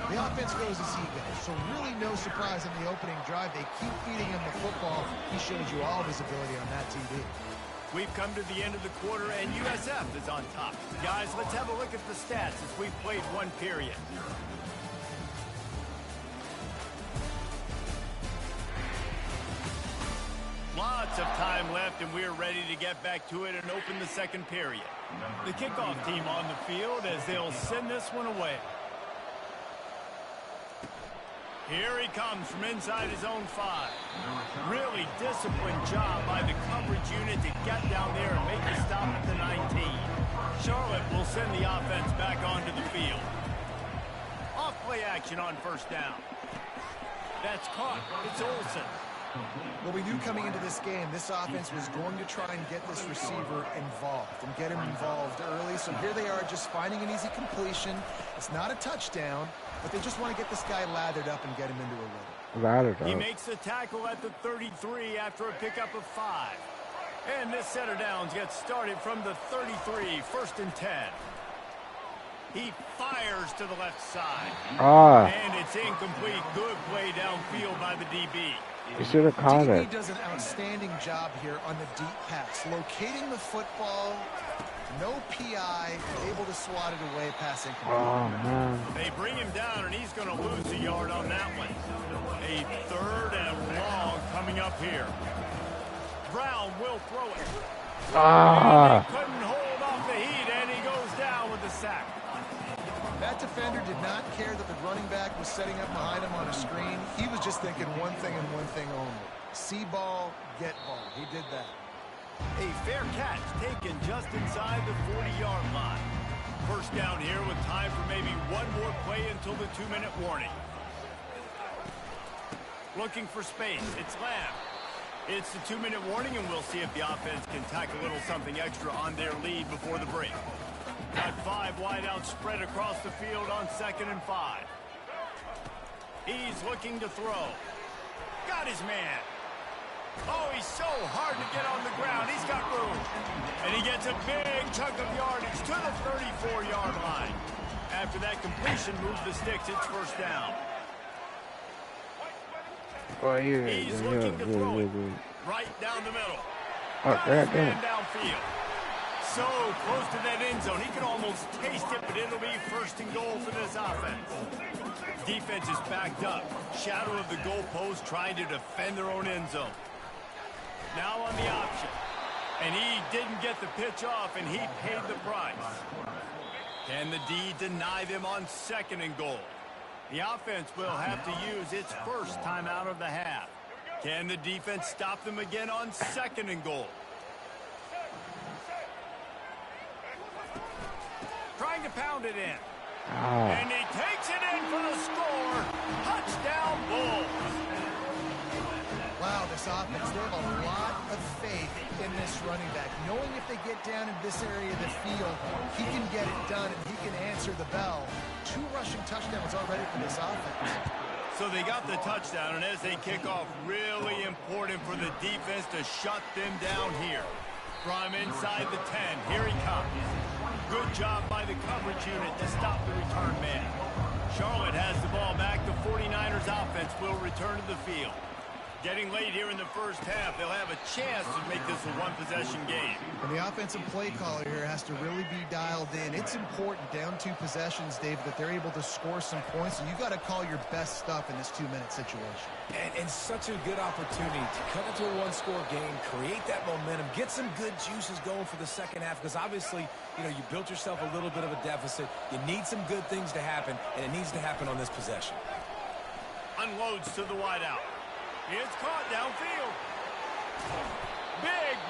The offense goes as he goes, so really no surprise in the opening drive. They keep feeding him the football. He shows you all of his ability on that TV. We've come to the end of the quarter, and USF is on top. Guys, let's have a look at the stats as we've played one period. Lots of time left, and we're ready to get back to it and open the second period. The kickoff team on the field as they'll send this one away. Here he comes from inside his own 5. Really disciplined job by the coverage unit to get down there and make a stop at the 19. Charlotte will send the offense back onto the field. Off play action on 1st down. That's caught. It's Olsen. Well, we knew coming into this game, this offense was going to try and get this receiver involved and get him involved early. So here they are just finding an easy completion. It's not a touchdown, but they just want to get this guy lathered up and get him into a rhythm. Lathered up. He makes the tackle at the 33 after a pickup of 5. And this set of downs gets started from the 33, 1st and 10. He fires to the left side. And it's incomplete. Good play downfield by the DB. You should have caught it. DB does an outstanding job here on the deep pass. Locating the football, no PI, able to swat it away, passing. Oh, man. They bring him down, and he's going to lose a yard on that one. A 3rd and long coming up here. Brown will throw it. And he couldn't hold off the heat, and he goes down with the sack. That defender did not care that the running back was setting up behind him on a screen. He was just thinking one thing and one thing only. See ball, get ball. He did that. A fair catch taken just inside the 40-yard line. First down here with time for maybe one more play until the 2-minute warning. Looking for space. It's Lamb. It's the 2-minute warning, and we'll see if the offense can tack a little something extra on their lead before the break. Got 5 wideouts spread across the field on 2nd and 5. He's looking to throw. Got his man. Oh, he's so hard to get on the ground. He's got room. And he gets a big chunk of yardage to the 34-yard line. After that completion, moves the sticks. It's 1st down. He's looking to throw it right down the middle. Got his man downfield. So close to that end zone. He can almost taste it, but it'll be 1st and goal for this offense. Defense is backed up. Shadow of the goalpost trying to defend their own end zone. Now on the option. And he didn't get the pitch off, and he paid the price. Can the D deny them on 2nd and goal? The offense will have to use its first timeout of the half. Can the defense stop them again on 2nd and goal? Trying to pound it in. And he takes it in for the score. Touchdown, Bulls. Wow, this offense, they have a lot of faith in this running back. Knowing if they get down in this area of the field, he can get it done and he can answer the bell. 2 rushing touchdowns already for this offense. So they got the touchdown, and as they kick off, really important for the defense to shut them down here. From inside the 10, here he comes. Good job by the coverage unit to stop the return man. Charlotte has the ball back. The 49ers offense will return to the field. Getting late here in the first half, they'll have a chance to make this a one-possession game. And the offensive play caller here has to really be dialed in. It's important down 2 possessions, David, that they're able to score some points. And you got to call your best stuff in this 2-minute situation. And such a good opportunity to cut into a one-score game, create that momentum, get some good juices going for the second half. Because obviously, you know, you built yourself a little bit of a deficit. You need some good things to happen, and it needs to happen on this possession. Unloads to the wideout. It's caught downfield.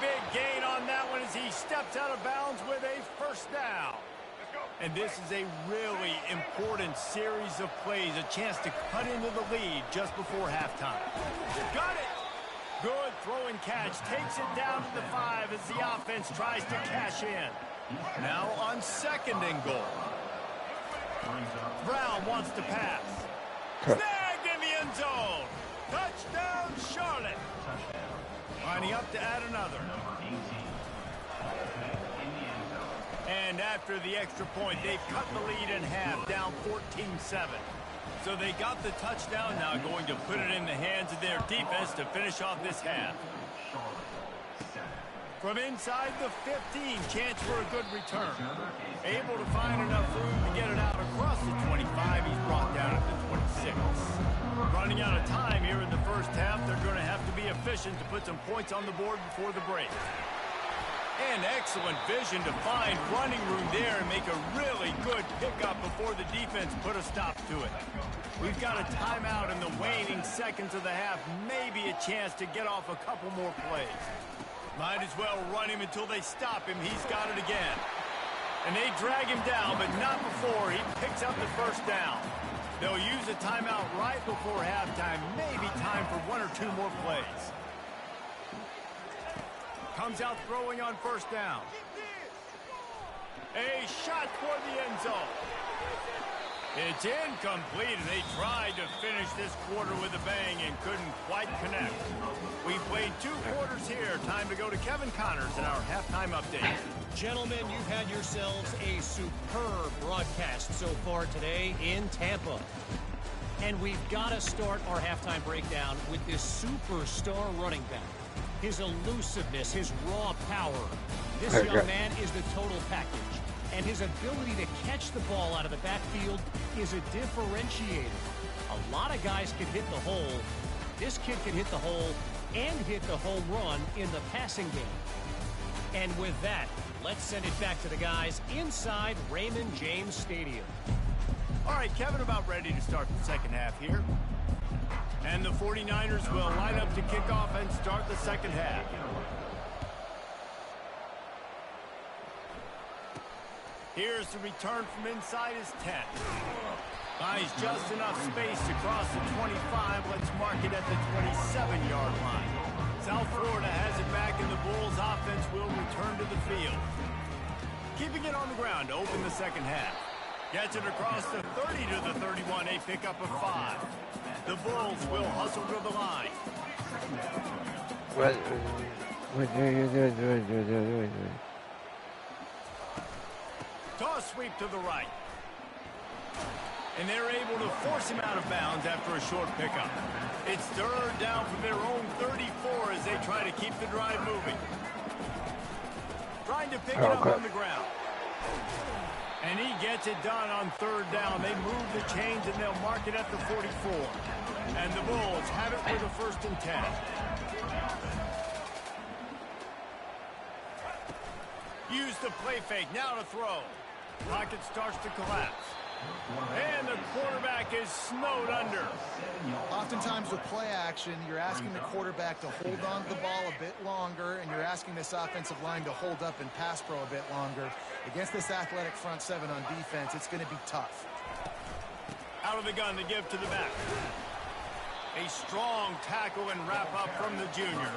Big gain on that one as he steps out of bounds with a first down. And this is a really important series of plays, a chance to cut into the lead just before halftime. Got it. Good throw and catch. Takes it down to the 5 as the offense tries to cash in. Now on 2nd and goal. Brown wants to pass. Snagged in the end zone. Touchdown, Charlotte. Lining up to add another. And after the extra point, they've cut the lead in half, down 14-7. So they got the touchdown, now going to put it in the hands of their defense to finish off this half. From inside the 15, chance for a good return. Able to find enough room to get it out across the 25. He's brought down at the 26. Running out of time here in the first half. They're going to have to be efficient to put some points on the board before the break. And excellent vision to find running room there and make a really good pickup before the defense put a stop to it. We've got a timeout in the waning seconds of the half. Maybe a chance to get off a couple more plays. Might as well run him until they stop him. He's got it again. And they drag him down, but not before he picks up the first down. They'll use a timeout right before halftime. Maybe time for 1 or 2 more plays. Comes out throwing on first down. A shot for the end zone. It's incomplete, and they tried to finish this quarter with a bang and couldn't quite connect. We played 2 quarters here. Time to go to Kevin Connors in our halftime update. Gentlemen, you've had yourselves a superb broadcast so far today in Tampa. And we've got to start our halftime breakdown with this superstar running back. His elusiveness, his raw power. This young man is the total package. And his ability to catch the ball out of the backfield is a differentiator. A lot of guys can hit the hole. This kid can hit the hole and hit the home run in the passing game. And with that, let's send it back to the guys inside Raymond James Stadium. All right, Kevin, about ready to start the second half here. And the 49ers will line up to kick off and start the second half. Here's the return from inside his 10. Buys just enough space to cross the 25. Let's mark it at the 27-yard line. South Florida has it back, and the Bulls offense will return to the field. Keeping it on the ground to open the second half. Gets it across the 30 to the 31, a pickup of 5. The Bulls will hustle to the line. Toss sweep to the right. And they're able to force him out of bounds after a short pickup. It's 3rd down from their own 34 as they try to keep the drive moving. Trying to pick it up on the ground. And he gets it done on 3rd down. They move the chains and they'll mark it at the 44. And the Bulls have it with a 1st and 10. Use the play fake, now to throw. Pocket starts to collapse. And the quarterback is snowed under. Oftentimes with play action, you're asking the quarterback to hold on to the ball a bit longer, and you're asking this offensive line to hold up and pass pro a bit longer. Against this athletic front 7 on defense, it's going to be tough. Out of the gun to give to the back. A strong tackle and wrap up from the junior.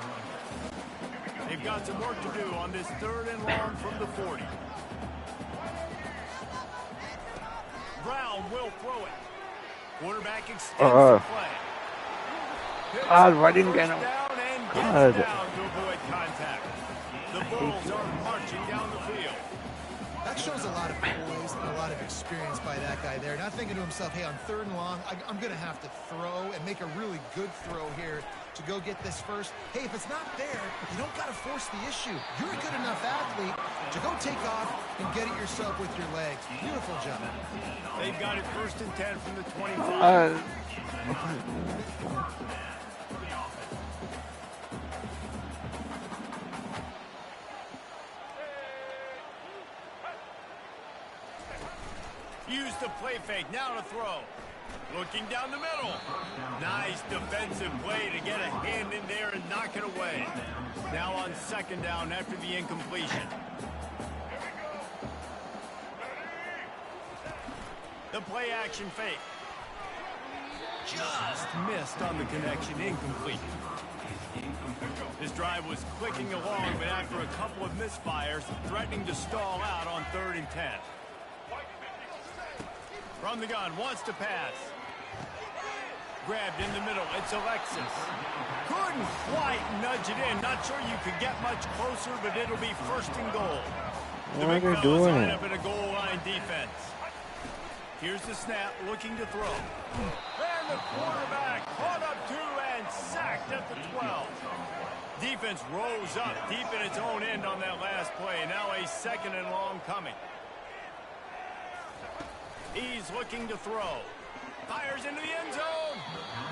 They've got some work to do on this 3rd and long from the 40. Brown will throw it. Quarterback extends the play. God, why didn't get him? Down and God. gets down to avoid contact. The Bulls are marching down the field. That shows a lot of poise and a lot of experience by that guy there. Not thinking to himself, hey, on 3rd and long, I'm going to have to throw and make a really good throw here to go get this first. Hey, if it's not there, you don't got to force the issue. You're a good enough athlete to go take off and get it yourself with your legs. Beautiful job. They've got it 1st and 10 from the 25. Use the play fake, now to throw. Looking down the middle. Nice defensive play to get a hand in there and knock it away. Now on 2nd down after the incompletion. The play action fake. Just missed on the connection, incomplete. This drive was clicking along, but after a couple of misfires, threatening to stall out on 3rd and 10. From the gun, wants to pass. Grabbed in the middle, it's Alexis. Couldn't quite nudge it in. Not sure you could get much closer, but it'll be 1st and goal. What are they doing? Line up in a goal line defense. Here's the snap, looking to throw. And the quarterback caught up to and sacked at the 12. Defense rose up deep in its own end on that last play. Now a 2nd and long coming. He's looking to throw. Fires into the end zone.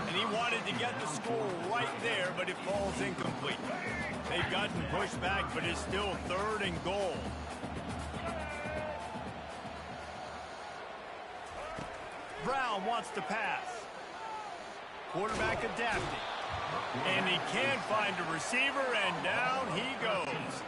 And he wanted to get the score right there, but it falls incomplete. They've gotten pushed back, but it's still 3rd and goal. Brown wants to pass. Quarterback adapting. And he can't find a receiver, and down he goes.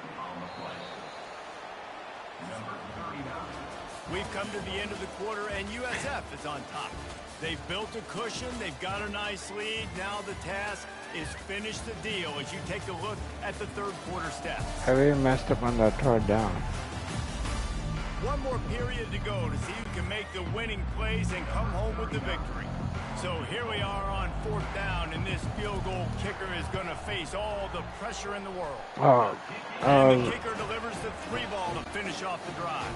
We've come to the end of the quarter, and USF is on top. They've built a cushion. They've got a nice lead. Now the task is finish the deal as you take a look at the 3rd quarter stats. I really messed up on that 3rd down. One more period to go to see who can make the winning plays and come home with the victory. So here we are on 4th down, and this field goal kicker is going to face all the pressure in the world. And the kicker delivers the 3 ball to finish off the drive.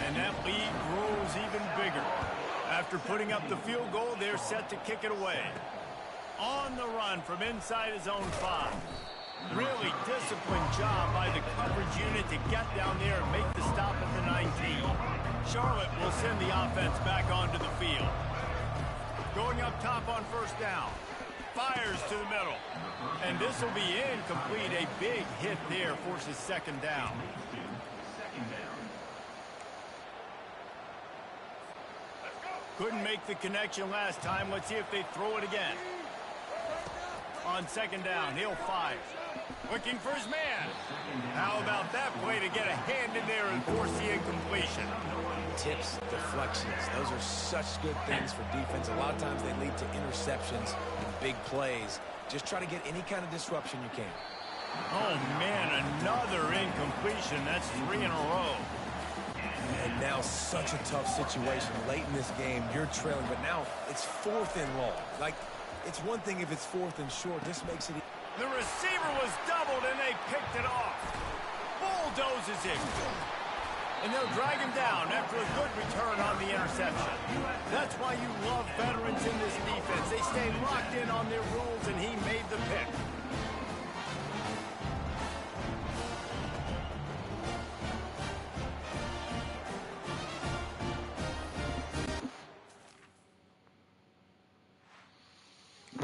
And that lead grows even bigger. After putting up the field goal, they're set to kick it away. On the run from inside his own 5. Really disciplined job by the coverage unit to get down there and make the stop at the 19. Charlotte will send the offense back onto the field. Going up top on 1st down. Fires to the middle. And this will be incomplete. A big hit there forces 2nd down. Couldn't make the connection last time. Let's see if they throw it again. On 2nd down, he'll fire. Looking for his man. How about that play to get a hand in there and force the incompletion? Tips, deflections, those are such good things for defense. A lot of times they lead to interceptions and big plays. Just try to get any kind of disruption you can. Oh, man, another incompletion. That's 3 in a row. And now such a tough situation. Late in this game, you're trailing, but now it's 4th and long. Like, it's one thing if it's 4th and short. This makes it... The receiver was doubled, and they picked it off. Bulldozes it. And they'll drag him down after a good return on the interception. That's why you love veterans in this defense. They stay locked in on their rules, and he made the pick.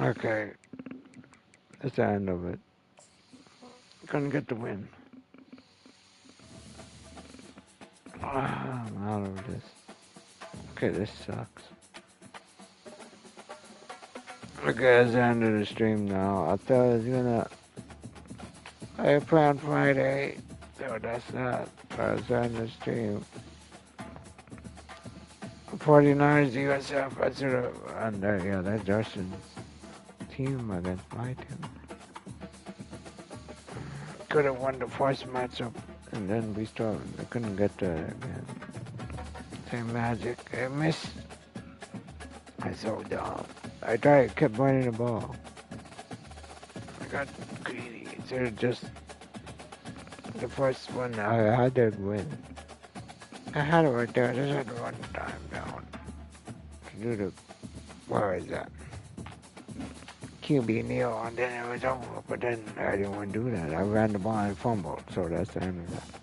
Okay. That's the end of it. Couldn't get the win. I'm out of this. Okay, this sucks. Okay, that's the end of the stream now. I thought I was gonna... I play on Friday. So that's that. That's the end of the stream. 49ers, USF, I should have... And yeah, that's Justin's team against my team. Could have won the first matchup, and then we still couldn't get there again. Same magic. I missed I'm so dumb. I kept running the ball. I got greedy. Instead of just the first one, I had to win. I had it right there. I just had to run the time down to do the. Where is that? QB kneel, and then it was over. But then I didn't want to do that. I ran the ball and fumbled, so that's the end of that.